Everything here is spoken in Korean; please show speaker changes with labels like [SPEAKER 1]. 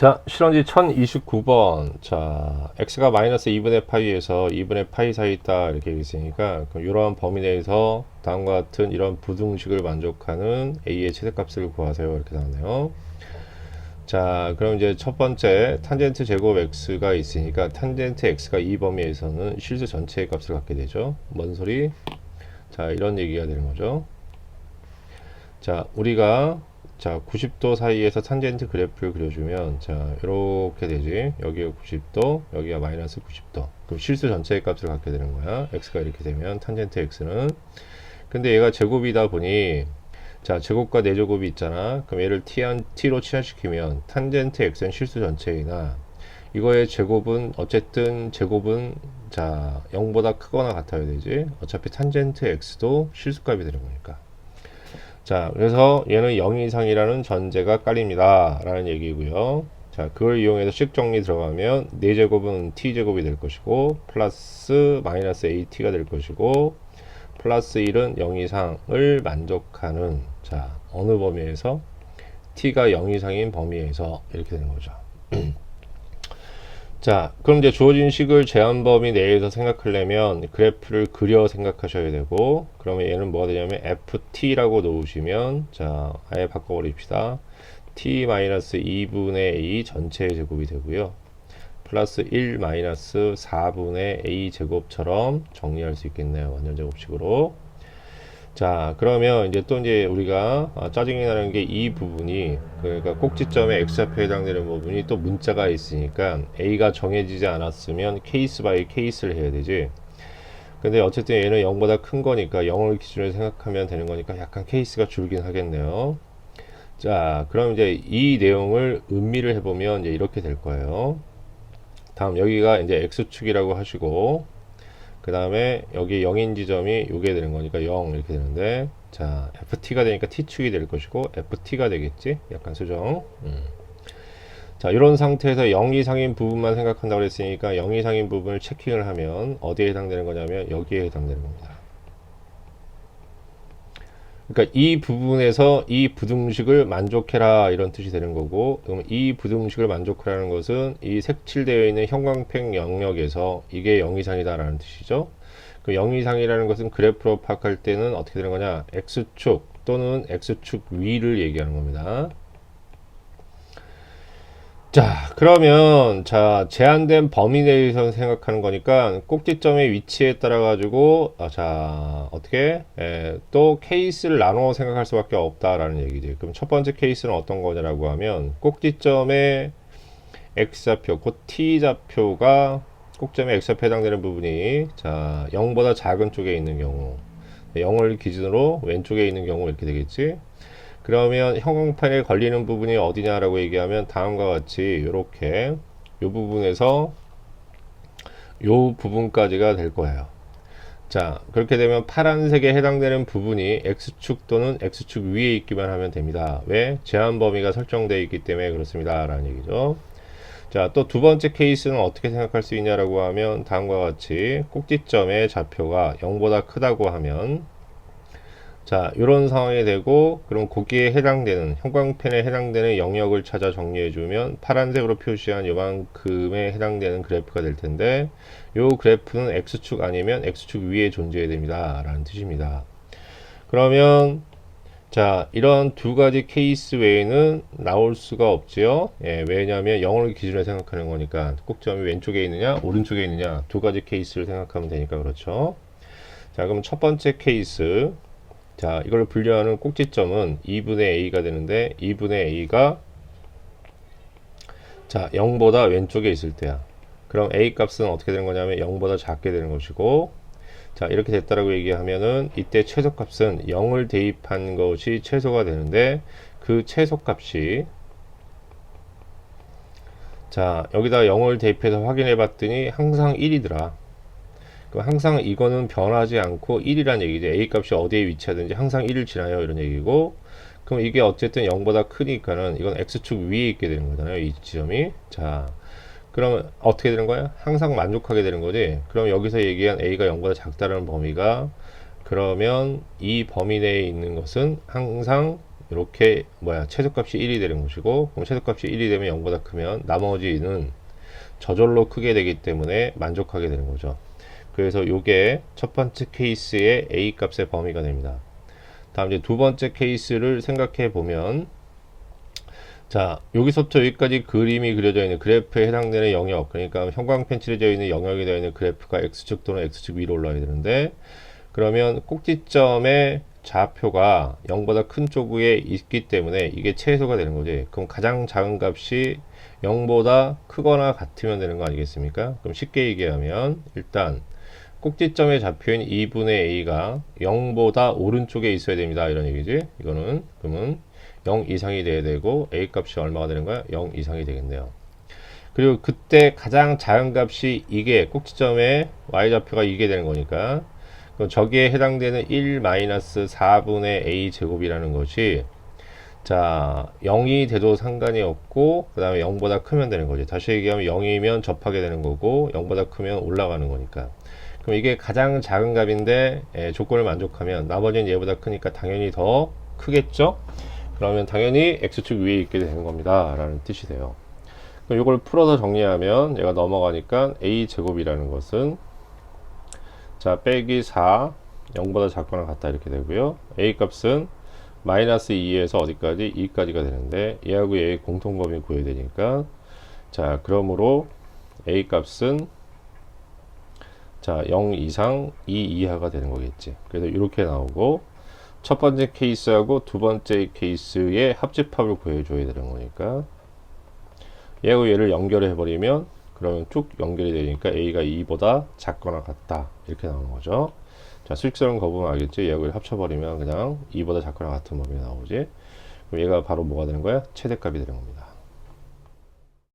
[SPEAKER 1] 자, 실험지 1029번. 자, x가 마이너스 2분의 파이에서 2분의 파이 사이 있다. 이렇게 되어 있으니까, 그럼 이러한 범위 내에서 다음과 같은 이런 부등식을 만족하는 a의 최대값을 구하세요. 이렇게 나오네요. 자, 그럼 이제 첫 번째, 탄젠트 제곱 x가 있으니까, 탄젠트 x가 이 범위에서는 실수 전체의 값을 갖게 되죠. 뭔 소리? 자, 이런 얘기가 되는 거죠. 자, 우리가 90도 사이에서 탄젠트 그래프를 그려주면 이렇게 되지. 여기가 90도, 여기가 마이너스 90도. 그럼 실수 전체의 값을 갖게 되는 거야. x가 이렇게 되면 탄젠트 x는. 근데 얘가 제곱이다 보니 제곱과 4제곱이 있잖아. 그럼 얘를 t로 치환시키면 탄젠트 x는 실수 전체이나 이거의 제곱은 어쨌든 제곱은 0보다 크거나 같아야 되지. 어차피 탄젠트 x도 실수값이 되는 거니까. 그래서 얘는 0 이상이라는 전제가 깔립니다. 라는 얘기고요. 그걸 이용해서 식 정리 들어가면 4제곱은 t제곱이 될 것이고, 플러스 마이너스 at가 될 것이고, 플러스 1은 0 이상을 만족하는, 어느 범위에서? t가 0 이상인 범위에서 이렇게 되는 거죠. 그럼 이제 주어진 식을 제한 범위 내에서 생각하려면 그래프를 그려 생각하셔야 되고, 그러면 얘는 뭐가 되냐면 ft라고 놓으시면, 아예 바꿔버립시다. t-2분의 a 전체의 제곱이 되고요. 플러스 1 마이너스 4분의 a 제곱처럼 정리할 수 있겠네요. 완전 제곱식으로. 그러면 이제 우리가 짜증이 나는 게 이 부분이, 그러니까 꼭지점에 x좌표에 해당되는 부분이 또 문자가 있으니까 a가 정해지지 않았으면 케이스 바이 케이스를 해야 되지. 근데 어쨌든 얘는 0보다 큰 거니까 0을 기준으로 생각하면 되는 거니까 약간 케이스가 줄긴 하겠네요. 그럼 이제 이 내용을 음미를 해보면 이제 이렇게 될 거예요. 다음 여기가 이제 x축이라고 하시고, 그 다음에 여기 0인 지점이 요게 되는 거니까 0 이렇게 되는데, ft가 되니까 t축이 될 것이고 ft가 되겠지. 약간 수정. 이런 상태에서 0 이상인 부분만 생각한다고 그랬으니까 0 이상인 부분을 체킹을 하면 어디에 해당되는 거냐면 여기에 해당되는 겁니다. 그러니까 이 부분에서 이 부등식을 만족해라 이런 뜻이 되는 거고, 그럼 이 부등식을 만족하라는 것은 이 색칠되어 있는 형광펜 영역에서 이게 0 이상이다 라는 뜻이죠. 그 0 이상이라는 것은 그래프로 파악할 때는 어떻게 되는 거냐, x축 또는 x축 위를 얘기하는 겁니다. 그러면 제한된 범위 내에서 생각하는 거니까 꼭지점의 위치에 따라 가지고 어떻게 또 케이스를 나눠 생각할 수밖에 없다라는 얘기죠. 그럼 첫 번째 케이스는 어떤 거냐라고 하면 꼭지점의 x좌표, 곧 t좌표가 꼭지점의 x좌표에 해당되는 부분이 0보다 작은 쪽에 있는 경우, 0을 기준으로 왼쪽에 있는 경우 이렇게 되겠지. 그러면 형광펜에 걸리는 부분이 어디냐라고 얘기하면 다음과 같이 이렇게 이 부분에서 이 부분까지가 될 거예요. 그렇게 되면 파란색에 해당되는 부분이 x축 또는 x축 위에 있기만 하면 됩니다. 왜? 제한 범위가 설정되어 있기 때문에 그렇습니다 라는 얘기죠. 또 두 번째 케이스는 어떻게 생각할 수 있냐라고 하면 다음과 같이 꼭지점의 좌표가 0보다 크다고 하면 이런 상황이 되고, 그럼 거기에 해당되는 형광펜에 해당되는 영역을 찾아 정리해주면 파란색으로 표시한 요만큼에 해당되는 그래프가 될 텐데, 요 그래프는 x축 아니면 x축 위에 존재해야 됩니다 라는 뜻입니다. 그러면 이런 두 가지 케이스 외에는 나올 수가 없지요. 왜냐하면 0을 기준으로 생각하는 거니까 꼭지점이 왼쪽에 있느냐 오른쪽에 있느냐 두 가지 케이스를 생각하면 되니까 그렇죠. 그럼 첫 번째 케이스, 이걸 분류하는 꼭지점은 2분의 a가 되는데, 2분의 a가 0보다 왼쪽에 있을 때야. 그럼 a 값은 어떻게 되는 거냐면 0보다 작게 되는 것이고, 이렇게 됐다라고 얘기하면은 이때 최소값은 0을 대입한 것이 최소가 되는데, 그 최소값이 여기다 0을 대입해서 확인해 봤더니 항상 1이더라. 그럼 항상 이거는 변하지 않고 1이란 얘기죠. a 값이 어디에 위치하든지 항상 1을 지나요 이런 얘기고, 그럼 이게 어쨌든 0보다 크니까는 이건 x축 위에 있게 되는 거잖아요, 이 지점이. 그러면 어떻게 되는 거야? 항상 만족하게 되는 거지. 그럼 여기서 얘기한 a가 0보다 작다는 범위가, 그러면 이 범위 내에 있는 것은 항상 이렇게 최소값이 1이 되는 것이고, 그럼 최소값이 1이 되면 0보다 크면 나머지는 저절로 크게 되기 때문에 만족하게 되는 거죠. 그래서 이게 첫 번째 케이스의 A 값의 범위가 됩니다. 다음 이제 두 번째 케이스를 생각해 보면, 자, 여기서부터 여기까지 그림이 그려져 있는 그래프에 해당되는 영역, 그러니까 형광펜 칠해져 있는 영역이 되어 있는 그래프가 X축 또는 X축 위로 올라야 되는데, 그러면 꼭지점의 좌표가 0보다 큰 쪽에 있기 때문에 이게 최소가 되는 거지. 그럼 가장 작은 값이 0보다 크거나 같으면 되는 거 아니겠습니까? 그럼 쉽게 얘기하면 일단 꼭지점의 좌표인 2분의 a가 0보다 오른쪽에 있어야 됩니다. 이런 얘기지. 이거는 그러면 0 이상이 돼야 되고 a 값이 얼마가 되는 거야? 0 이상이 되겠네요. 그리고 그때 가장 작은 값이 이게 꼭지점의 y좌표가 이게 되는 거니까, 그럼 저기에 해당되는 1-4분의 a 제곱이라는 것이, 자, 0이 돼도 상관이 없고 그 다음에 0보다 크면 되는 거지. 다시 얘기하면 0이면 접하게 되는 거고 0보다 크면 올라가는 거니까. 그럼 이게 가장 작은 값인데 조건을 만족하면 나머지는 얘보다 크니까 당연히 더 크겠죠. 그러면 당연히 x축 위에 있게 되는 겁니다 라는 뜻이 돼요. 그럼 이걸 풀어서 정리하면 얘가 넘어가니까 a 제곱이라는 것은, 자, 빼기 4 0보다 작거나 같다 이렇게 되고요. a 값은 마이너스 2에서 어디까지? 2까지가 되는데 얘하고 얘의 공통범위 구해야 되니까, 자, 그러므로 a 값은, 자, 0 이상 2 이하가 되는 거겠지. 그래서 이렇게 나오고, 첫 번째 케이스하고 두 번째 케이스의 합집합을 구해줘야 되는 거니까, 얘하고 얘를 연결해 버리면 그러면 쭉 연결이 되니까 a가 2보다 작거나 같다 이렇게 나오는 거죠. 자, 수직선을 거보면 알겠지? 얘하고 얘를 합쳐버리면 그냥 2보다 작거나 같은 범위가 나오지. 그럼 얘가 바로 뭐가 되는 거야? 최대값이 되는 겁니다.